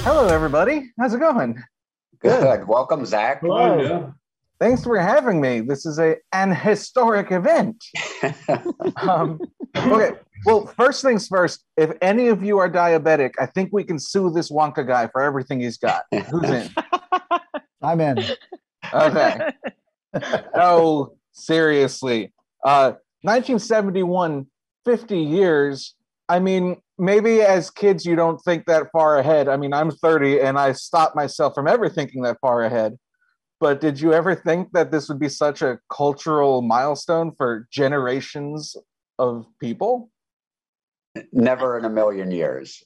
Hello, everybody. How's it going? Good. Welcome, Zach. Hello. Yeah. Thanks for having me. This is an historic event. Um, okay. Well, first things first. If any of you are diabetic, I think we can sue this Wonka guy for everything he's got. Who's in? I'm in. Okay. Oh, seriously. 1971, 50 years. I mean, maybe as kids you don't think that far ahead. I mean, I'm 30 and I stopped myself from ever thinking that far ahead. But did you ever think that this would be such a cultural milestone for generations of people? Never in a million years.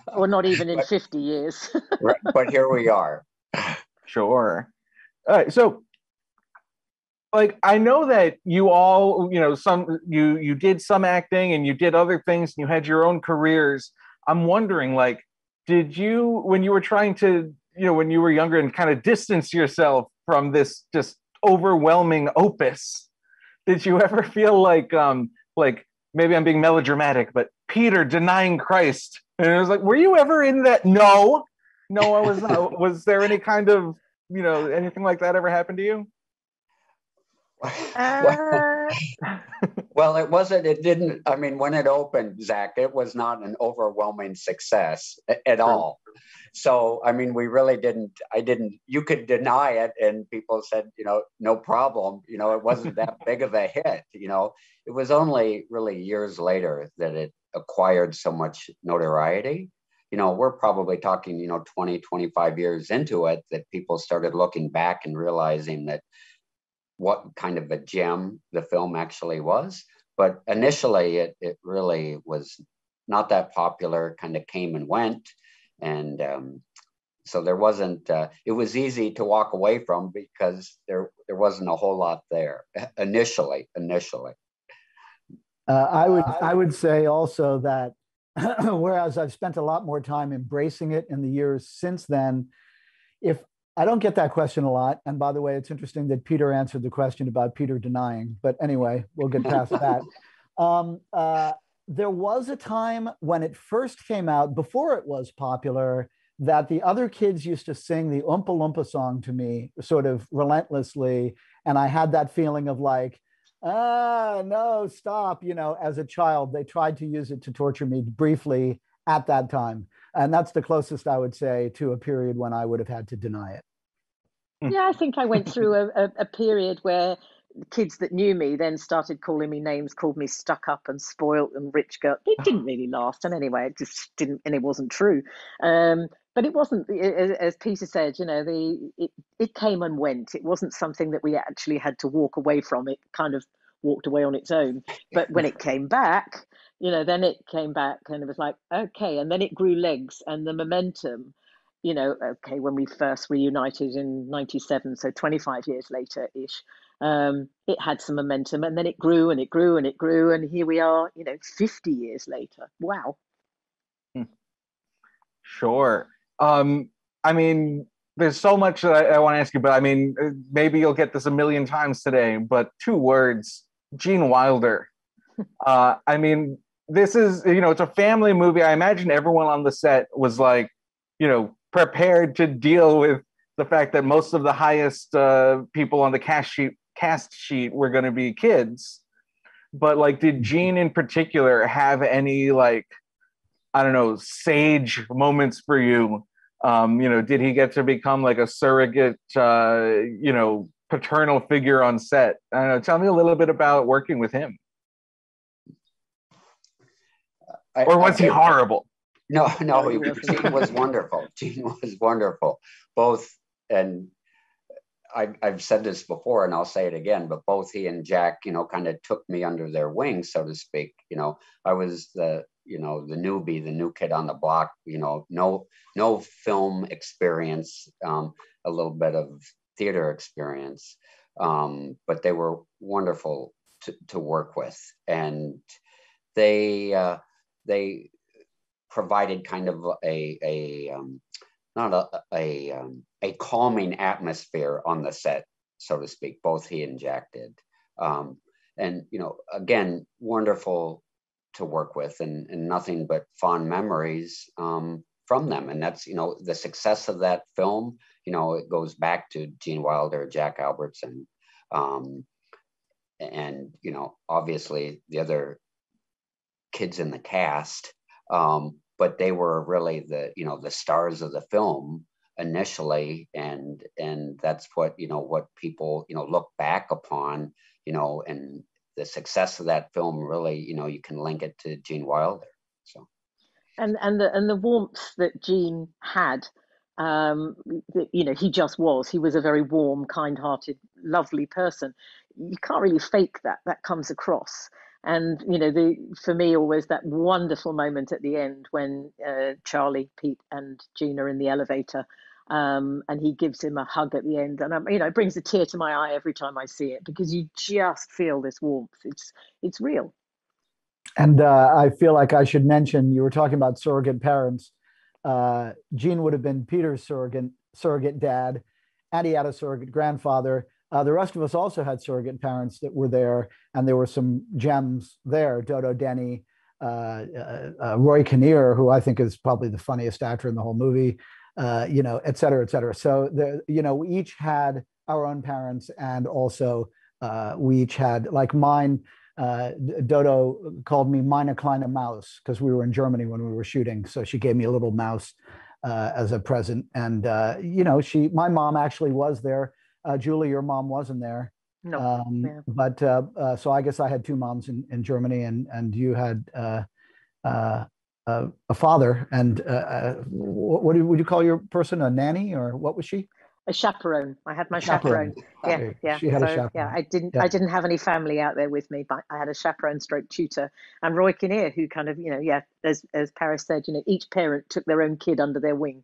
Or not even in 50 years. But here we are. Sure. All right. So, like, I know that you all, you did some acting and you did other things and you had your own careers. I'm wondering, like, did you, when you were trying to, when you were younger and kind of distance yourself from this just overwhelming opus, did you ever feel like maybe I'm being melodramatic, but Peter denying Christ? And it was like, were you ever in that? No, I was not. Was there any kind of, anything like that ever happened to you? Well, it didn't, I mean, when it opened, Zach, it was not an overwhelming success at all. So, I mean, we really you could deny it and people said, no problem, it wasn't that big of a hit, it was only really years later that it acquired so much notoriety. We're probably talking, 20, 25 years into it that people started looking back and realizing that what kind of a gem the film actually was. But initially it really was not that popular, kind of came and went. And so there wasn't, it was easy to walk away from because there wasn't a whole lot there initially. I would say also that whereas I've spent a lot more time embracing it in the years since then, if I don't get that question a lot. And by the way, it's interesting that Peter answered the question about Peter denying. But anyway, we'll get past that. There was a time when it first came out, before it was popular, that the other kids used to sing the Oompa-Loompa song to me sort of relentlessly. And I had that feeling of like, no, stop. As a child, they tried to use it to torture me briefly at that time. And that's the closest I would say to a period when I would have had to deny it. Yeah, I think I went through a period where kids that knew me then started calling me names, called me stuck up and spoilt and rich girl. It didn't really last. And anyway, it just didn't, and it wasn't true. But it wasn't, as Peter said, it came and went. It wasn't something that we actually had to walk away from. It kind of walked away on its own. But when it came back, then it came back and it was like, okay. And then it grew legs and the momentum, okay, when we first reunited in 97, so 25 years later ish, it had some momentum and then it grew and it grew and it grew. And here we are, 50 years later. Wow. Sure. I mean, there's so much that I want to ask you, but I mean, maybe you'll get this a million times today, but 2 words, Gene Wilder. I mean, this is, it's a family movie. I imagine everyone on the set was like, prepared to deal with the fact that most of the highest people on the cast sheet were going to be kids. But like, did Gene in particular have any, like, I don't know, sage moments for you? Did he get to become like a surrogate, paternal figure on set? I don't know. Tell me a little bit about working with him. Or was he horrible? No, Gene was wonderful. Gene was wonderful. Both, and I've said this before and I'll say it again, but both he and Jack, kind of took me under their wing, so to speak. I was the newbie, the new kid on the block, no film experience, a little bit of theater experience. But they were wonderful to work with. And they provided kind of a calming atmosphere on the set, so to speak. Both he and Jack did. And, again, wonderful to work with, and nothing but fond memories from them. And that's, you know, the success of that film, you know, it goes back to Gene Wilder, Jack Albertson, and, you know, obviously the other kids in the cast, but they were really the, you know, the stars of the film initially, and that's what, you know, what people, you know, look back upon, you know, and the success of that film really, you know, you can link it to Gene Wilder. So and the warmth that Gene had, you know, he was a very warm, kind-hearted, lovely person. You can't really fake that. That comes across. And, you know, for me, always that wonderful moment at the end when Charlie, Pete, and Gene are in the elevator, and he gives him a hug at the end. And, you know, it brings a tear to my eye every time I see it, because you just feel this warmth. It's real. And I feel like I should mention, you were talking about surrogate parents. Gene would have been Peter's surrogate dad, and he had a surrogate grandfather. The rest of us also had surrogate parents that were there, and there were some gems there. Dodo Denny, Roy Kinnear, who I think is probably the funniest actor in the whole movie, you know, et cetera, et cetera. So, you know, we each had our own parents, and also we each had, like mine, Dodo called me Meine kleine Maus, because we were in Germany when we were shooting. So she gave me a little mouse as a present. And, you know, my mom actually was there. Julie, your mom wasn't there. No. Yeah. But so I guess I had two moms in Germany, and you had a father. And what would you call your person? A nanny, or what was she? A chaperone. I had my chaperone. Yeah. She had a chaperone. Yeah, I didn't have any family out there with me, but I had a chaperone stroke tutor, and Roy Kinnear, who kind of, you know, yeah, as Paris said, you know, each parent took their own kid under their wing.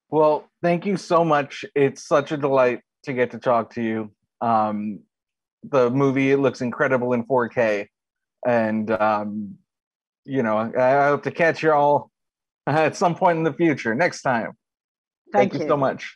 Well, thank you so much. It's such a delight to get to talk to you. The movie looks incredible in 4K, and you know, I hope to catch you all at some point in the future next time. Thank you so much.